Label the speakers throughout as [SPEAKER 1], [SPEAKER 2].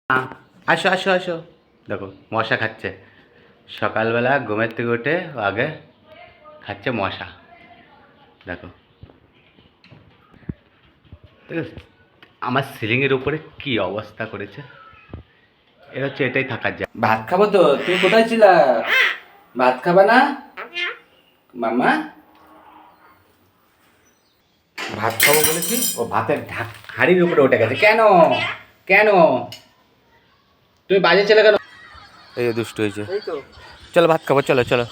[SPEAKER 1] আসো আসো আসো, দেখো মশা খাচ্ছে। সকালবেলা ঘুমের থেকে উঠে আগে খাচ্ছে মশা, দেখো। দেখো আমার সিলিংয়ের উপরে কি অবস্থা করেছে। এটা হচ্ছে, এটাই থাকার যায়। ভাত খাবো তো, তুমি কোথায় ছিলা? ভাত খাবা না মামা? ভাত খাবো বলেছি, ও ভাতের হাঁড়ির উপরে উঠে গেছে। কেন কেন তুমি বাজে ছেলে কেন? এই দুষ্টু হয়েছে। চলো ভাত খাবো, চলো চলো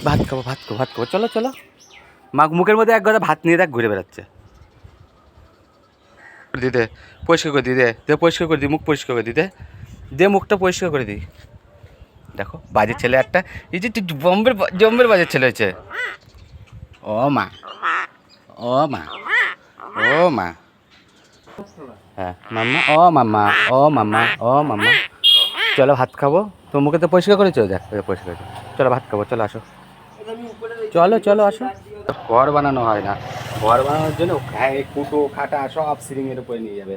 [SPEAKER 1] ভাত খাবো, ভাত খাবো, ভাত খাবো, চলো চলো। মা মুখের মধ্যে এক গাদা ভাত নিয়ে দেখ ঘুরে বেড়াচ্ছে। দিদে পরিষ্কার করে দিই, দে পরিষ্কার করে দিই, মুখ পরিষ্কার করে দিই, দে মুখটা পরিষ্কার করে দিই। দেখো বাজে ছেলে একটা, এই যে জম্বের বাজে ছেলে হয়েছে। ও মা, ও মা, ও মা, হ্যাঁ মাম্মা, ও মাম্মা, ও মাম্মা, ও মাম্মা। চলো ভাত খাবো, তো মুখে তো পরিষ্কার করেছো, দেখ পরিষ্কার করেছো। চলো ভাত খাবো, চলো আসো, চলো চলো আসো। ঘর বানানো হয় না, ঘর বানানোর জন্য এই কুটো খাটা সব সিলিংয়ের উপরে নিয়ে যাবে।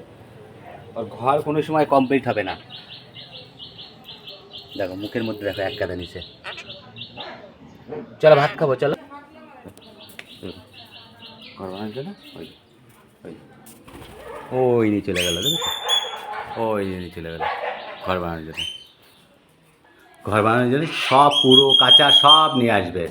[SPEAKER 1] আর ঘর কোনো সময় কমপ্লিট হবে না। দেখো মুখের মধ্যে দেখো এক গাদা নিচে। চলো ভাত খাবো, চলো। ঘর বানানোর জন্য ওই ওই ওই নিয়ে চলে গেলো, দেখেছো? ওই নিয়ে চলে গেলো ঘর বানানোর জন্য। ঘর বানানোর জন্য সব পুরো কাঁচা সব নিয়ে আসবে।